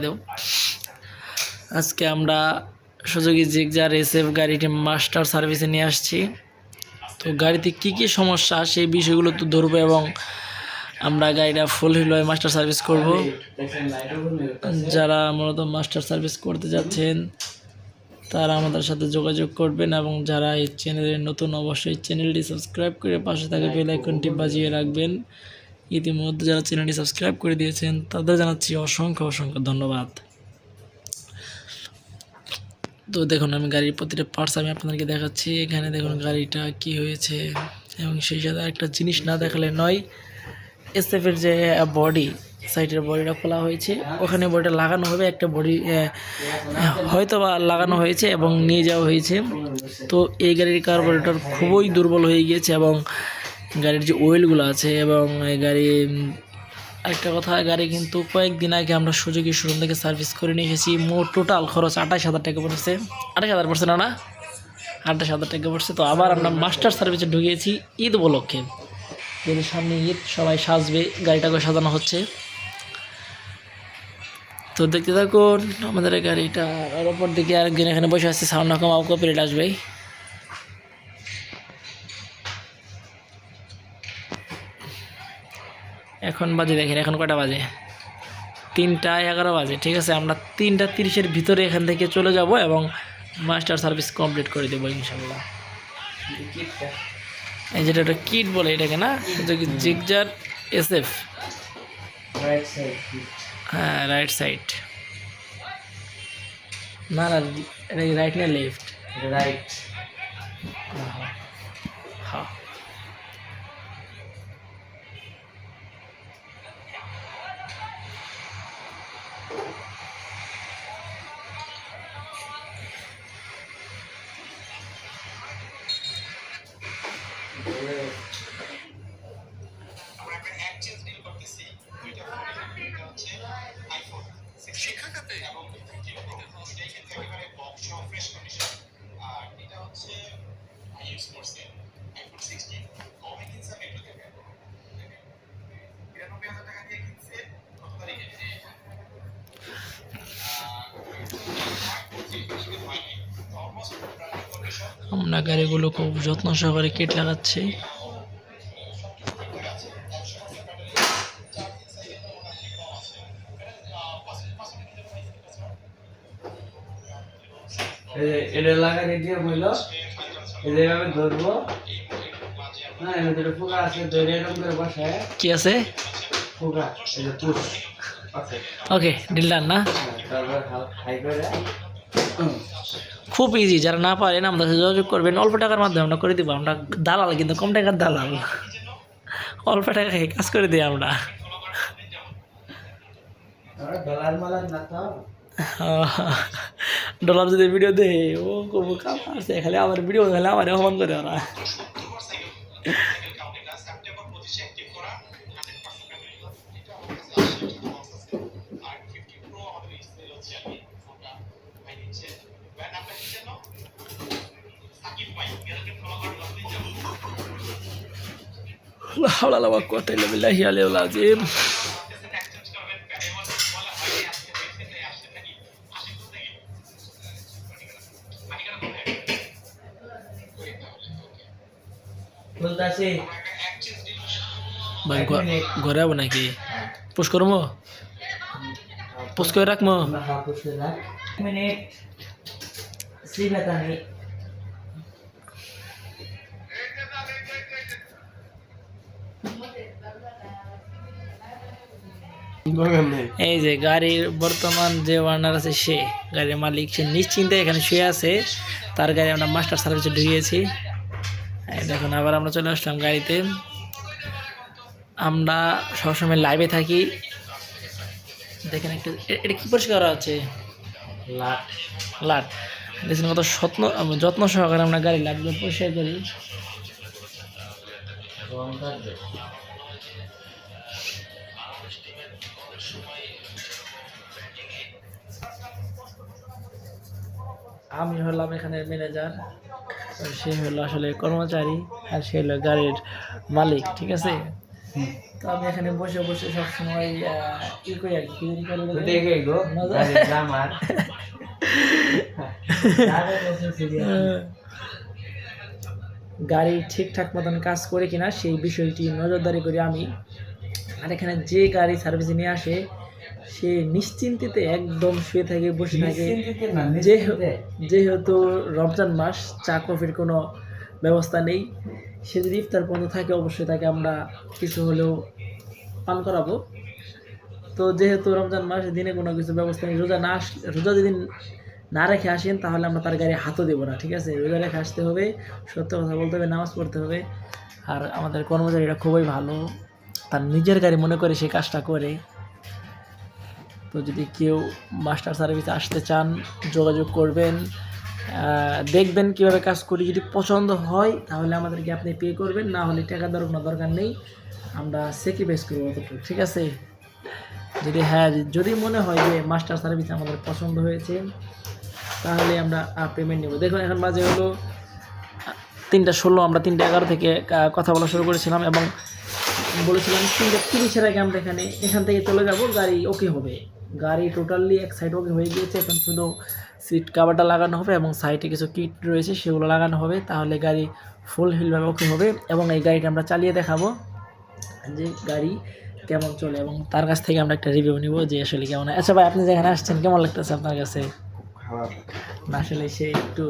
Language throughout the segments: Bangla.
দেও আজকে আমরা সুজুকি জিক্সার এসএফ গাড়িটি মাস্টার সার্ভিসে নিয়ে আসছি। তো গাড়িতে কি কি সমস্যা সেই বিষয়গুলো তো ধরবো এবং আমরা গাড়িটা ফুল হিল মাস্টার সার্ভিস করব। যারা মূলত মাস্টার সার্ভিস করতে যাচ্ছেন তারা আমাদের সাথে যোগাযোগ করবেন এবং যারা এই চ্যানেলে নতুন অবশ্যই চ্যানেলটি সাবস্ক্রাইব করে পাশে থাকা বেল আইকনটি বাজিয়ে রাখবেন। ইতিমধ্যে যারা চ্যানেলটি সাবস্ক্রাইব করে দিয়েছেন তাদের জানাচ্ছি অসংখ্য ধন্যবাদ। তো দেখুন আমি গাড়ির প্রতিটা পার্টস আমি আপনাদেরকে দেখাচ্ছি। এখানে দেখুন গাড়িটা কি হয়েছে এবং সেই সাথে একটা জিনিস না দেখালে নয়। এসএফের যে বডি সাইডের বডিটা খোলা হয়েছে, ওখানে বডিটা লাগানো হবে, একটা বডি হয়তো বা লাগানো হয়েছে এবং নিয়ে যাওয়া হয়েছে। তো এই গাড়ির কার্বোরেটর খুবই দুর্বল হয়ে গিয়েছে এবং গাড়ির যে অয়েলগুলো আছে এবং গাড়ি আরেকটা কথা, গাড়ি কিন্তু কয়েকদিন আগে আমরা সুজুকি শোরুম থেকে সার্ভিস করে নিয়ে এসেছি। মোট টোটাল খরচ 28,000 টাকা পড়েছে। 28,000 পড়ছে না 28,000 টাকা পড়ছে। তো আবার আমরা মাস্টার সার্ভিসে ঢুকিয়েছি ঈদ উপলক্ষে, যেহেতু সামনে ঈদ সবাই সাজবে, গাড়িটাকে সাজানো হচ্ছে। তো দেখতে থাকুন আমাদের গাড়িটা। আর ওপর দিকে আরেকজন এখানে বসে আছে, সাউন্ড না কমাও কপিরাইট আসবে। এখন বাজে দেখেন, এখন কটা বাজে? 3:11 বাজে। ঠিক আছে, আমরা 3:30-এর ভিতরে এখান থেকে চলে যাব এবং মাস্টার সার্ভিস কমপ্লিট করে দেবো ইনশাল্লাহ। এই যেটা একটা কিট বলে এটাকে, না জিক্সার এসএফ, হ্যাঁ রাইট সাইড না, এটা রাইট না লেফট? রাইট। হ্যাঁ আমরা গাড়িগুলো খুব যত্ন সহকারে কিট লাগাচ্ছি। এটা লাগাই দিয়ে বললো এইভাবে ধরবো, না এর ফুকা আছে, ধরে এরকম করে বসে। কি আছে? ফুকা, এটা পুশ। ওকে, ডিল ডান না? তারপর হাই করে খুব ইজি। যারা না পারেন আমাদের সাথে যোগাযোগ করবেন, অল্প টাকার মাধ্যমে আমরা করে দিব। আমরা দালাল, কিন্তু কম টাকার দালাল, অল্প টাকায় কাজ করে দিই আমরা। ডলার যদি ভিডিও দেয় ও করবো কাজ আছে, খালি আমার ভিডিও খালি আমার অপমান করে ওরা। ভাই ঘরে যাবো নাকি? পুশ করবো, পুশ করে রাখবো। এই যে গাড়ির বর্তমান যে ওয়ার্নার আছে, সে গাড়ির মালিক, সে নিশ্চিন্তে এখানে শুয়ে আছে। তার গাড়ি আমরা মাস্টার সার্ভিসে ঢুকিয়েছি। দেখুন আবার আমরা চলে আসলাম গাড়িতে। আমরা সবসময় লাইভে থাকি। দেখেন একটা, এটা কি পরিষ্কার করা আছে? লাট। দেখছেন কত যত্ন সহকারে আমরা গাড়ি লাটগুলো পরিষ্কার করি। আমি হলাম এখানের ম্যানেজার, সে হলো আসলে কর্মচারী, আর সে হলো গাড়ির মালিক। ঠিক আছে, তো আমি এখানে বসে বসে সবসময় ই করি আর কি দেখে গো মজা। গাড়ির আমার গাড়ি ঠিকঠাক মতন কাজ করে কিনা সেই বিষয়টি নজরদারি করি আমি। আর এখানে যে গাড়ি সার্ভিসে নিয়ে আসে সে নিশ্চিন্তিতে একদম শুয়ে থাকে, বসে থাকে। নিশ্চিন্তে না, যেহেতু নিশ্চিন্তে। যেহেতু রমজান মাস, চা কফির কোনো ব্যবস্থা নেই। সে যদি ইফতার পর্যন্ত থাকে অবশ্যই তাকে আমরা কিছু হলেও পান করাবো। তো যেহেতু রমজান মাস, দিনে কোনো কিছু ব্যবস্থা নেই, রোজা যদি না রেখে আসেন তাহলে আমরা তার গায়ে হাতও দেবো না, ঠিক আছে? রোজা রেখে আসতে হবে, সত্য কথা বলতে হবে, নামাজ পড়তে হবে। আর আমাদের কর্মচারীরা খুবই ভালো, তার নিজের গাড়ি মনে করে সে কাজটা করে। তো যদি কেউ মাস্টার সার্ভিসে আসতে চান যোগাযোগ করবেন, দেখবেন কীভাবে কাজ করি। যদি পছন্দ হয় তাহলে আমাদেরকে আপনি পে করবেন, না হলে টাকা দেওয়ার কোনো দরকার নেই, আমরা স্যাক্রিফাইস করবো অতটুকু, ঠিক আছে? যদি মনে হয় যে মাস্টার সার্ভিস আমাদের পছন্দ হয়েছে তাহলে আমরা পেমেন্ট নেব। দেখুন এখন বাজে হলো 3:16, আমরা 3:11 থেকে কথা বলা শুরু করেছিলাম এবং বলেছিলাম 3:30-এর আগে আমরা এখান থেকে চলে যাব, গাড়ি ওকে হবে। গাড়ি টোটালি এক সাইড ওকে হয়ে গিয়েছে, এখন শুধু সিট কাভারটা লাগানো হবে এবং সাইডে কিছু কিট রয়েছে সেগুলো লাগানো হবে, তাহলে গাড়ি ফুলফিলভাবে ওকে হবে। এবং এই গাড়িটা আমরা চালিয়ে দেখাবো যে গাড়ি কেমন চলে এবং তার কাছ থেকে আমরা একটা রিভিউ নিব যে আসলে কেমন। আচ্ছা ভাই, আপনি যেখানে আসছেন কেমন লাগতেছে আপনার কাছে? না, আসলে সে একটু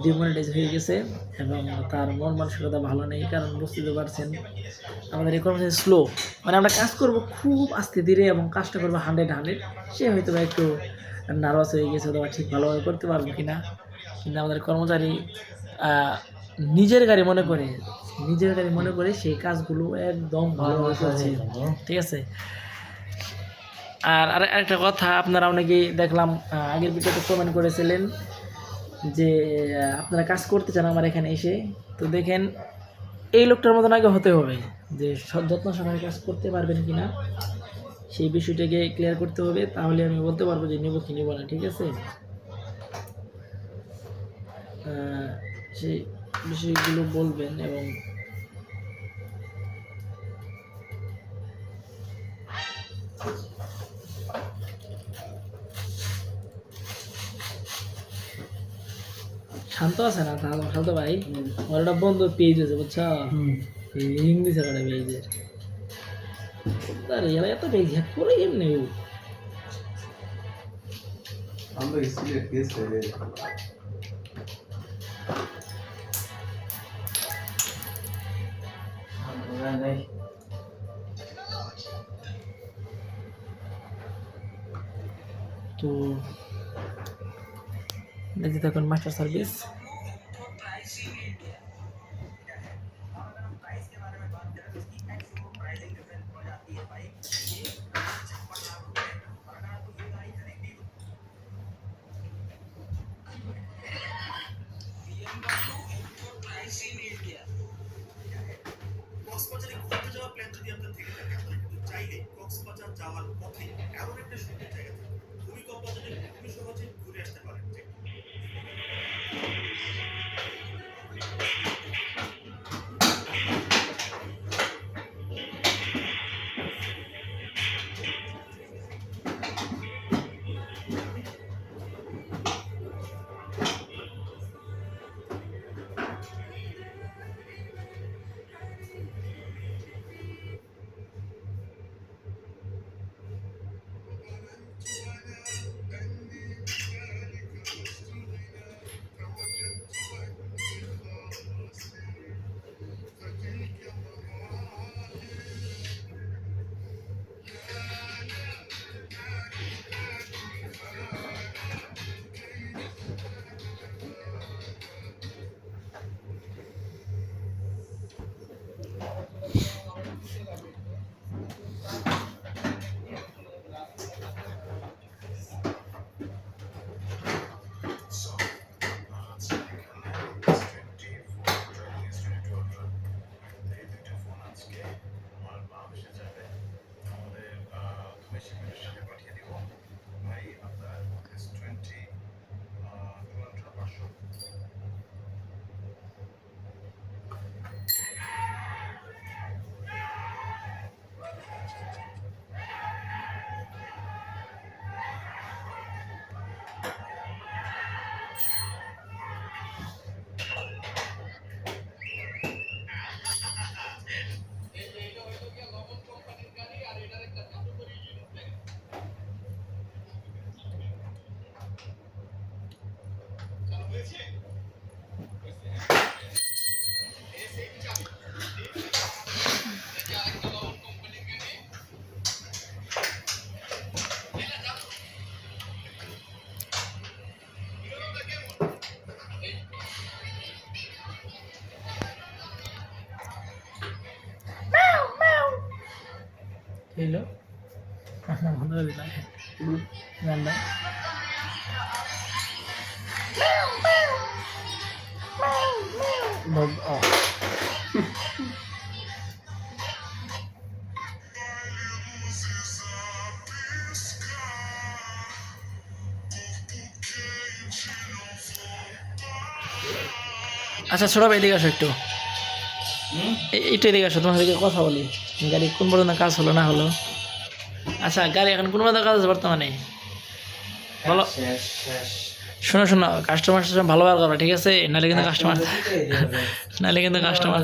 ডিমোনেটাইজ হয়ে গেছে এবং তার মন মানসিকতা ভালো নেই, কারণ বুঝতে পারছেন আমাদের এই কর্মচারী স্লো, মানে আমরা কাজ করব খুব আস্তে ধীরে এবং কাজটা করবো 100 সে হয়তো বা একটু নার্ভাস হয়ে গেছে অথবা ঠিক ভালোভাবে করতে পারবো কি না। কিন্তু আমাদের কর্মচারী নিজের গাড়ি মনে করে সেই কাজগুলো একদম ভালোভাবে করছে, ঠিক আছে? আর আরেকটা কথা, আপনারা অনেকেই দেখলাম আগের ভিডিওতে কমেন্ট করেছিলেন যে আপনারা কাজ করতে চান আমার এখানে এসে। তো দেখেন, এই লোকটার মতন আগে হতে হবে যে যত্ন সহকারে কাজ করতে পারবেন কি না সেই বিষয়টাকে ক্লিয়ার করতে হবে, তাহলে আমি বলতে পারবো যে নেবো কি নেবো না, ঠিক আছে? সেই বিষয়গুলো বলবেন। এবং শান্ত আছে না তাহলে শান্ত ভাই, আমার একটা বন্ধু পেজ আছে বুঝছো, লিঙ্ক দিছে একটা পেজের, তার এত পেজ হ্যাক করে এমনি আমরা সিলেট গেছে তো দেখতে থাকুন মাস্টার সার্ভিস। কক্সবাজারে ঘুরতে যাওয়ার প্ল্যান যদি আপনার থেকে থাকে, আপনারা কিন্তু চাইলে কক্সবাজার যাওয়ার পথে এমন একটা সুন্দর জায়গা থাকে, খুবই কম বাজেটে খুবই সহজে ঘুরে আসতে পারেন। হইলো বন্ধ করে দিলাম গানটা। আচ্ছা ছোট ভাই এদিকে আসো একটু, একটু এদিকে আসো, তোমার সাথে কথা বলি। গাড়ি কোন পর্যন্ত কাজ হলো না হলো? আচ্ছা গাড়ি এখন কোন পর্যন্ত কাজ আছে বর্তমানে বলো। শেষ শেষ শোনো শোনো, কাস্টমার ভালো ব্যবহার করবে ঠিক আছে, নাহলে কিন্তু কাস্টমার নাহলে কিন্তু কাস্টমার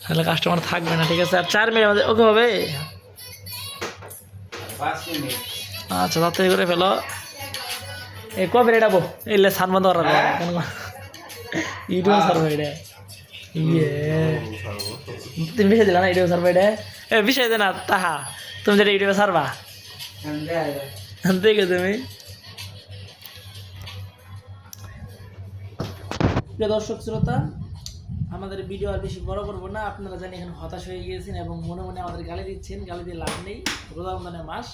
নাহলে কাস্টমার থাকবে না ঠিক আছে। আর 4 মিনিট আমাদের ওকে হবে। 5 মিনিট আচ্ছা তাড়াতাড়ি করে ফেলো। এই কবে রেডাবো এলে সান বন্ধ করার ইউটিউব সার্ভার এটা ইয়ে তুমি বিষয় দিলা না ইউটিউব সার্ভার এটা এ বিষয় দে না তাহা তুমি যেটা ইউটিউবে সারবা দেখে তুমি। প্রিয় দর্শক শ্রোতা, আমাদের ভিডিও আর বেশি বড় করবো না। আপনারা জানি এখানে হতাশ হয়ে গিয়েছেন এবং মনে মনে আমাদের গালি দিচ্ছেন, গালি দিয়ে লাভ নেই, রোজা রমজানের মাস।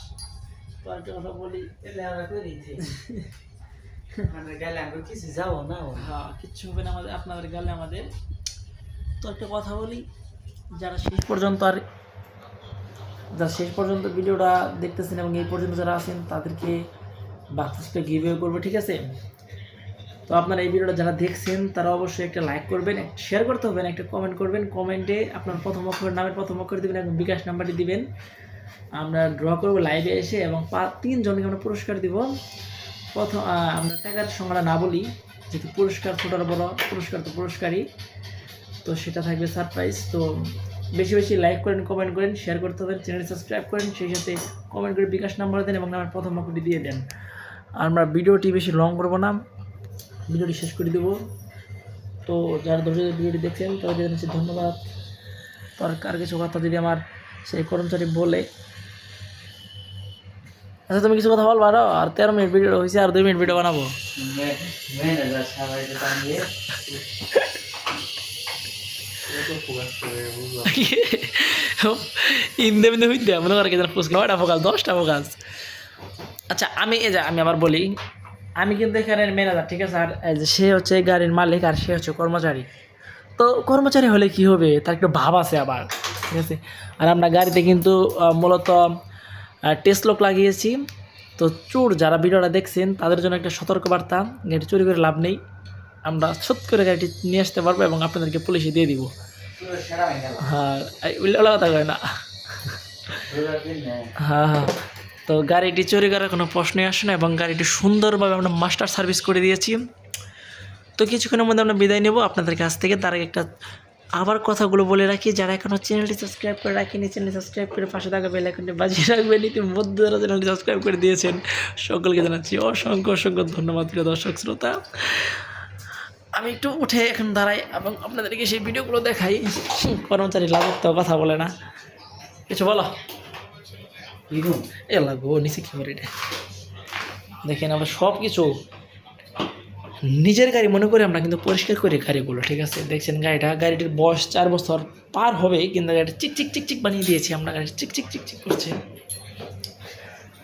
তো আরেকটা কথা বলি, এটা আমরা করে দিয়েছি আমরা গেলে আমরা কিছু যাবো না হ্যাঁ কিচ্ছু হবে না আমাদের, আপনাদের গালে আমাদের। তো একটা কথা বলি, যারা শেষ পর্যন্ত ভিডিওটা দেখতেছেন এবং এই পর্যন্ত যারা আছেন তাদেরকে বাচ্চাটা গিভওয়ে করবো ঠিক আছে। তো আপনারা এই ভিডিওটা যারা দেখছেন তারা অবশ্যই একটা লাইক করবেন, একটা শেয়ার করতে হবে, একটা কমেন্ট করবেন। কমেন্টে আপনার প্রথম অক্ষর নামের প্রথম অক্ষর দিবেন এবং বিকাশ নাম্বারটি দিবেন। আমরা ড্র করবো লাইভে এসে এবং 3 জনকে আমরা পুরস্কার দিব। প্রথম আমরা টাকার সংখ্যাটা না বলি, যেহেতু পুরস্কার ছোটোর বড় পুরস্কার তো পুরস্কারই, তো সেটা থাকবে সারপ্রাইজ। তো বেশি বেশি লাইক করেন, কমেন্ট করেন, শেয়ার করতে হবে, চ্যানেল সাবস্ক্রাইব করেন, সেই সাথে কমেন্ট করে বিকাশ নাম্বার দেন এবং নামের প্রথম অক্ষরটি দিয়ে দেন। আমরা ভিডিওটি বেশি লং করবো না, ভিডিওটি শেষ করে দেবো। তো যারা ধৈর্য ভিডিওটি দেখছেন তাদেরকে জানাচ্ছি ধন্যবাদ। তো আর কিছু কথা যদি আমার সেই কর্মচারী বলে, আচ্ছা তুমি কিছু কথা বলবো আরো? আর 13 মিনিট ভিডিও হয়েছে, আর 2 মিনিট ভিডিও বানাবো। ম্যানেজার সবাই তো টানিয়ে ইন্দে বিন্দে হইতে মনে করে কি পোস্ট 9টা ফোকাস 10টা ফোকাস। আচ্ছা আমি আমি আবার বলি, আমি কিন্তু এখানে ম্যানেজার ঠিক আছে, আর সে হচ্ছে গাড়ির মালিক আর সে হচ্ছে কর্মচারী। তো কর্মচারী হলে কি হবে, তার একটু ভাব আছে আবার ঠিক আছে। আর আমরা গাড়িতে কিন্তু মূলত টেস্ট লক লাগিয়েছি। তো চোর যারা ভিডিওটা দেখছেন তাদের জন্য একটা সতর্কবার্তা, গাড়ি চুরি করে লাভ নেই, আমরা সত করে গাড়িটি নিয়ে আসতে পারবো এবং আপনাদেরকে পুলিশে দিয়ে দিব। হ্যাঁ ওলা কথা কয় না। হ্যাঁ হ্যাঁ, তো গাড়িটি চুরি করার কোনো প্রশ্নই আসে না এবং গাড়িটি সুন্দরভাবে আমরা মাস্টার সার্ভিস করে দিয়েছি। তো কিছুক্ষণের মধ্যে আমরা বিদায় নেব আপনাদের কাছ থেকে। তার আগে একটা আবার কথাগুলো বলে রাখি, যারা এখনও চ্যানেলটি সাবস্ক্রাইব করে রাখেনি চ্যানেলটি সাবস্ক্রাইব করে পাশে থাকা বেল আইকনটি বাজিয়ে রাখবেন। ইতিমধ্যে যারা চ্যানেলটি সাবস্ক্রাইব করে দিয়েছেন সকলকে জানাচ্ছি অসংখ্য অসংখ্য ধন্যবাদ। প্রিয় দর্শক শ্রোতা, আমি একটু উঠে এখন দাঁড়াই এবং আপনাদেরকে সেই ভিডিওগুলো দেখাই। কর্মচারী লাগুক তো কথা বলে না, কিছু বলো। এ লাগো নিচে কী করে এটা দেখেন, আমরা সব কিছু নিজের গাড়ি মনে করে আমরা কিন্তু পরিষ্কার করি গাড়িগুলো ঠিক আছে। দেখছেন গাড়িটির বয়স 4 বছর পার হবে, কিন্তু গাড়িটা চিক চিক চিক চিক বানিয়ে দিয়েছি আমরা, গাড়ি চিক চিক চিক চিক করছে।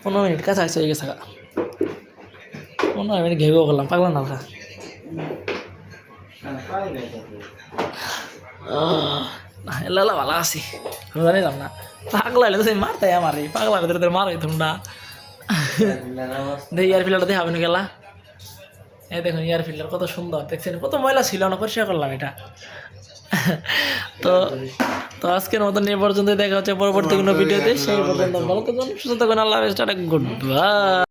15 মিনিট কাছাকাছি হয়ে গেছে, 15 মিনিট ঘেবেও করলাম, পাগলাম না লালা ভালো আছি জানিলাম না, পাগলা হলে তো সেই মারতাই আমার, এই পাগলা ভেতরে মারাই তোমরা। দেখি এয়ার ফিল্টারটা দেখাবেন গেলা, এই দেখুন এয়ার ফিল্টার কত সুন্দর, দেখছেন কত ময়লা ছিল না, পরিষ্কার করলাম এটা। তো আজকের মতন এই পর্যন্ত, দেখা হচ্ছে পরবর্তী কোনো ভিডিওতে, সেই পর্যন্ত ভালো থাকুন, সুস্থ থাকুন, আল্লাহ হাফেজ, টাটা, গুড বাই।